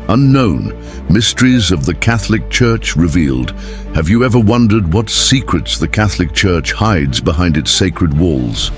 Unknown Mysteries of the Catholic Church Revealed. Have you ever wondered what secrets the Catholic Church hides behind its sacred walls?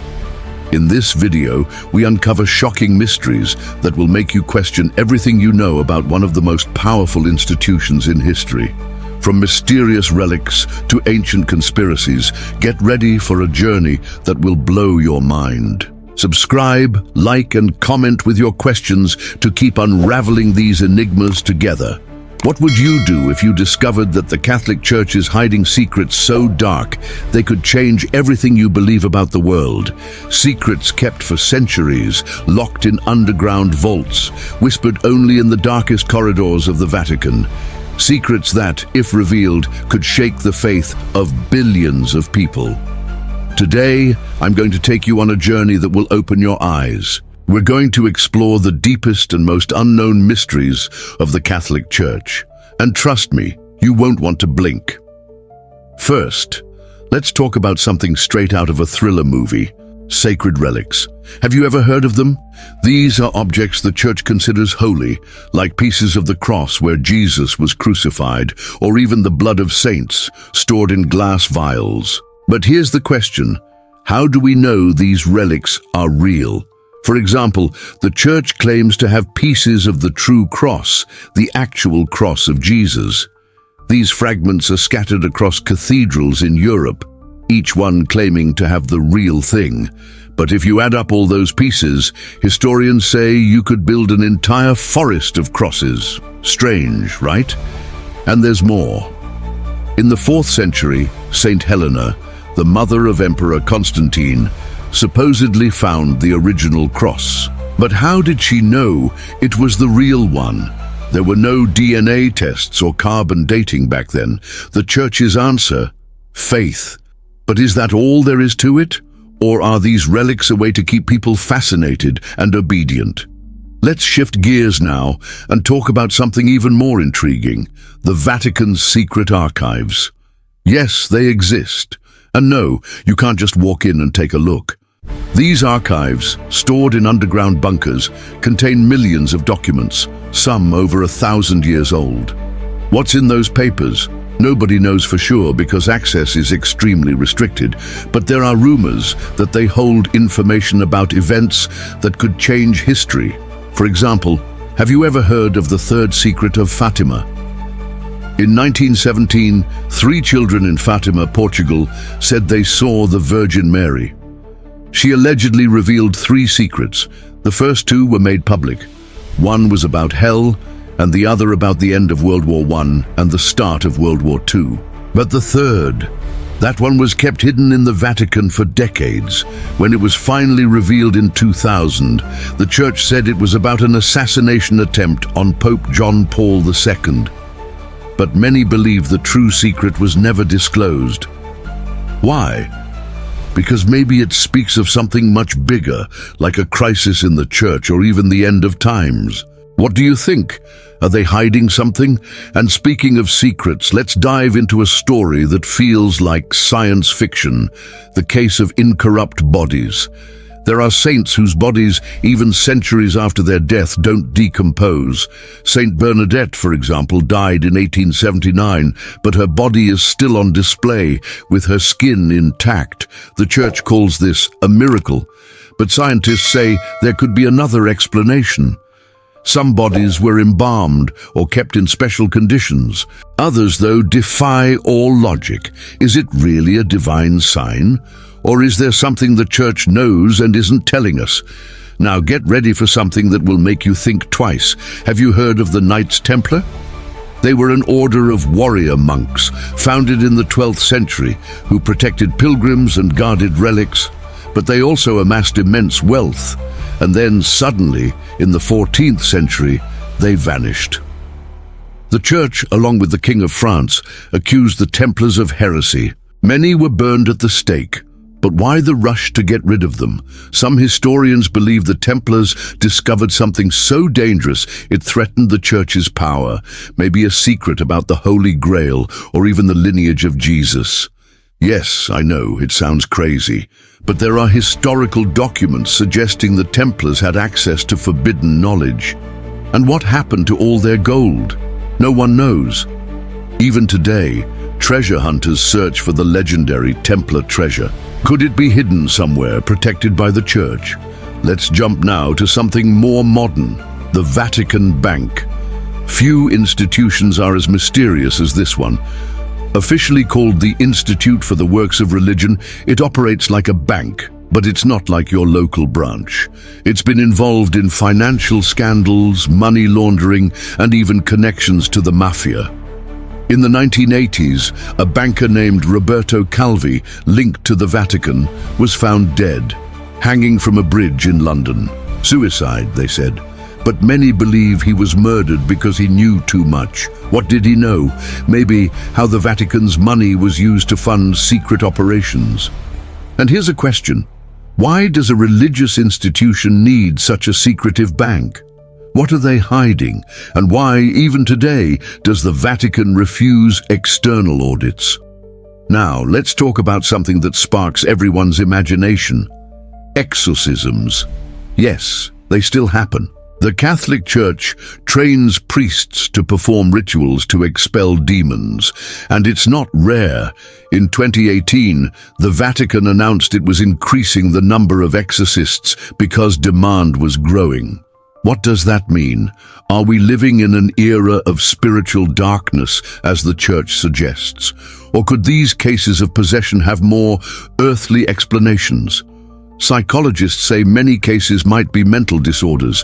In this video, we uncover shocking mysteries that will make you question everything you know about one of the most powerful institutions in history. From mysterious relics to ancient conspiracies, get ready for a journey that will blow your mind. Subscribe, like, and comment with your questions to keep unraveling these enigmas together. What would you do if you discovered that the Catholic Church is hiding secrets so dark they could change everything you believe about the world? Secrets kept for centuries, locked in underground vaults, whispered only in the darkest corridors of the Vatican. Secrets that, if revealed, could shake the faith of billions of people. Today, I'm going to take you on a journey that will open your eyes. We're going to explore the deepest and most unknown mysteries of the Catholic Church. And trust me, you won't want to blink. First, let's talk about something straight out of a thriller movie: sacred relics. Have you ever heard of them? These are objects the Church considers holy, like pieces of the cross where Jesus was crucified, or even the blood of saints stored in glass vials. But here's the question: how do we know these relics are real? For example, the Church claims to have pieces of the true cross, the actual cross of Jesus. These fragments are scattered across cathedrals in Europe, each one claiming to have the real thing. But if you add up all those pieces, historians say you could build an entire forest of crosses. Strange, right? And there's more. In the 4th century, Saint Helena, the mother of Emperor Constantine, supposedly found the original cross. But how did she know it was the real one? There were no DNA tests or carbon dating back then. The Church's answer: faith. But is that all there is to it? Or are these relics a way to keep people fascinated and obedient? Let's shift gears now and talk about something even more intriguing: the Vatican's secret archives. Yes, they exist. And no, you can't just walk in and take a look. These archives, stored in underground bunkers, contain millions of documents, some over 1,000 years old. What's in those papers? Nobody knows for sure because access is extremely restricted, but there are rumors that they hold information about events that could change history. For example, have you ever heard of the third secret of Fatima? In 1917, 3 children in Fatima, Portugal, said they saw the Virgin Mary. She allegedly revealed 3 secrets. The first 2 were made public. One was about hell, and the other about the end of World War I and the start of World War II. But the third, that one was kept hidden in the Vatican for decades. When it was finally revealed in 2000, the Church said it was about an assassination attempt on Pope John Paul II. But many believe the true secret was never disclosed. Why? Because maybe it speaks of something much bigger, like a crisis in the Church or even the end of times. What do you think? Are they hiding something? And speaking of secrets, let's dive into a story that feels like science fiction: the case of incorrupt bodies. There are saints whose bodies, even centuries after their death, don't decompose. Saint Bernadette, for example, died in 1879, but her body is still on display, with her skin intact. The Church calls this a miracle, but scientists say there could be another explanation. Some bodies were embalmed or kept in special conditions. Others, though, defy all logic. Is it really a divine sign? Or is there something the Church knows and isn't telling us? Now get ready for something that will make you think twice. Have you heard of the Knights Templar? They were an order of warrior monks, founded in the 12th century, who protected pilgrims and guarded relics. But they also amassed immense wealth. And then suddenly, in the 14th century, they vanished. The Church, along with the King of France, accused the Templars of heresy. Many were burned at the stake. But why the rush to get rid of them? Some historians believe the Templars discovered something so dangerous it threatened the Church's power, maybe a secret about the Holy Grail or even the lineage of Jesus. Yes, I know, it sounds crazy, but there are historical documents suggesting the Templars had access to forbidden knowledge. And what happened to all their gold? No one knows. Even today, treasure hunters search for the legendary Templar treasure. Could it be hidden somewhere, protected by the church? Let's jump now to something more modern, the Vatican Bank. Few institutions are as mysterious as this one. Officially called the Institute for the Works of Religion, it operates like a bank, but it's not like your local branch. It's been involved in financial scandals, money laundering, and even connections to the mafia. In the 1980s, a banker named Roberto Calvi, linked to the Vatican, was found dead, hanging from a bridge in London. Suicide, they said. But many believe he was murdered because he knew too much. What did he know? Maybe how the Vatican's money was used to fund secret operations. And here's a question. Why does a religious institution need such a secretive bank? What are they hiding? And why, even today, does the Vatican refuse external audits? Now, let's talk about something that sparks everyone's imagination. Exorcisms. Yes, they still happen. The Catholic Church trains priests to perform rituals to expel demons, and it's not rare. In 2018, the Vatican announced it was increasing the number of exorcists because demand was growing. What does that mean? Are we living in an era of spiritual darkness, as the Church suggests? Or could these cases of possession have more earthly explanations? Psychologists say many cases might be mental disorders,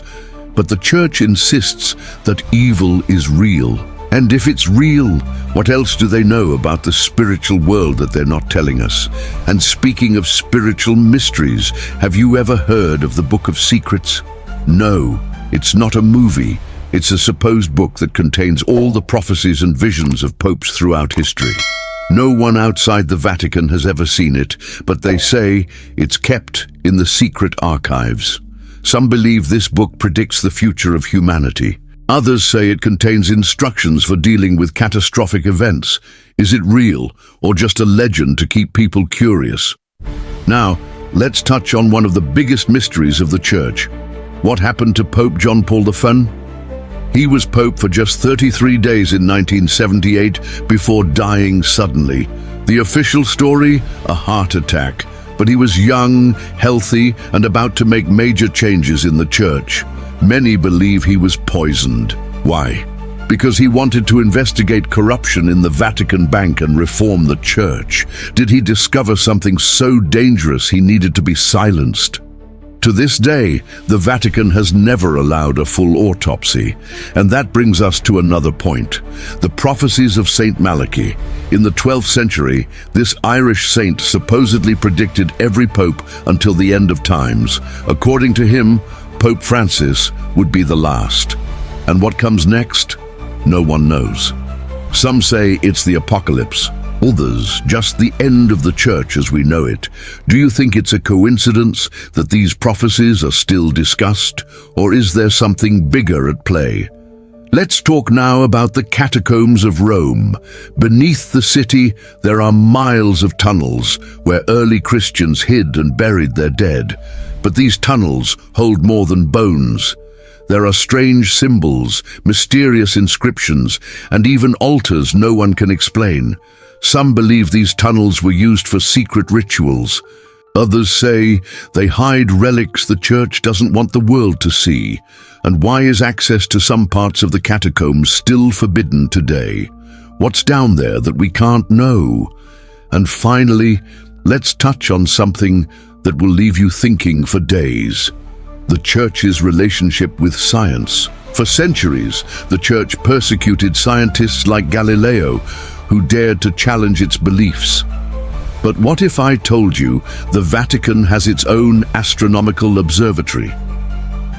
but the Church insists that evil is real. And if it's real, what else do they know about the spiritual world that they're not telling us? And speaking of spiritual mysteries, have you ever heard of the Book of Secrets? No, it's not a movie. It's a supposed book that contains all the prophecies and visions of popes throughout history. No one outside the Vatican has ever seen it, but they say it's kept in the secret archives. Some believe this book predicts the future of humanity. Others say it contains instructions for dealing with catastrophic events. Is it real, or just a legend to keep people curious? Now, let's touch on one of the biggest mysteries of the Church. What happened to Pope John Paul I? He was Pope for just 33 days in 1978 before dying suddenly. The official story? A heart attack. But he was young, healthy, and about to make major changes in the Church. Many believe he was poisoned. Why? Because he wanted to investigate corruption in the Vatican Bank and reform the Church. Did he discover something so dangerous he needed to be silenced? To this day, the Vatican has never allowed a full autopsy. And that brings us to another point. The prophecies of Saint Malachi. In the 12th century, this Irish saint supposedly predicted every pope until the end of times. According to him, Pope Francis would be the last. And what comes next? No one knows. Some say it's the apocalypse. Others, just the end of the Church as we know it. Do you think it's a coincidence that these prophecies are still discussed, or is there something bigger at play? Let's talk now about the catacombs of Rome. Beneath the city, there are miles of tunnels where early Christians hid and buried their dead. But these tunnels hold more than bones. There are strange symbols, mysterious inscriptions, and even altars no one can explain. Some believe these tunnels were used for secret rituals. Others say they hide relics the Church doesn't want the world to see. And why is access to some parts of the catacombs still forbidden today? What's down there that we can't know? And finally, let's touch on something that will leave you thinking for days. The Church's relationship with science. For centuries, the Church persecuted scientists like Galileo, who dared to challenge its beliefs. But what if I told you the Vatican has its own astronomical observatory?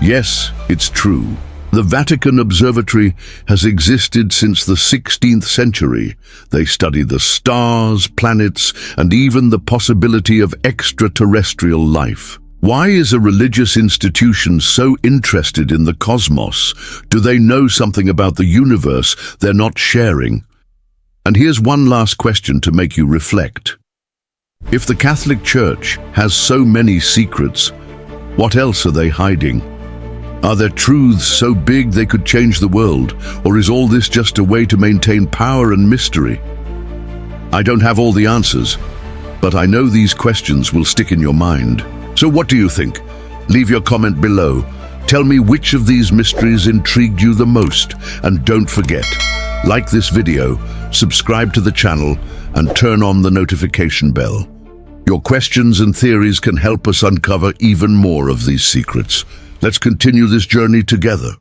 Yes, it's true. The Vatican Observatory has existed since the 16th century. They study the stars, planets, and even the possibility of extraterrestrial life. Why is a religious institution so interested in the cosmos? Do they know something about the universe they're not sharing? And here's one last question to make you reflect. If the Catholic Church has so many secrets, what else are they hiding? Are there truths so big they could change the world, or is all this just a way to maintain power and mystery? I don't have all the answers, but I know these questions will stick in your mind. So what do you think? Leave your comment below. Tell me which of these mysteries intrigued you the most, and don't forget, like this video, subscribe to the channel, and turn on the notification bell. Your questions and theories can help us uncover even more of these secrets. Let's continue this journey together.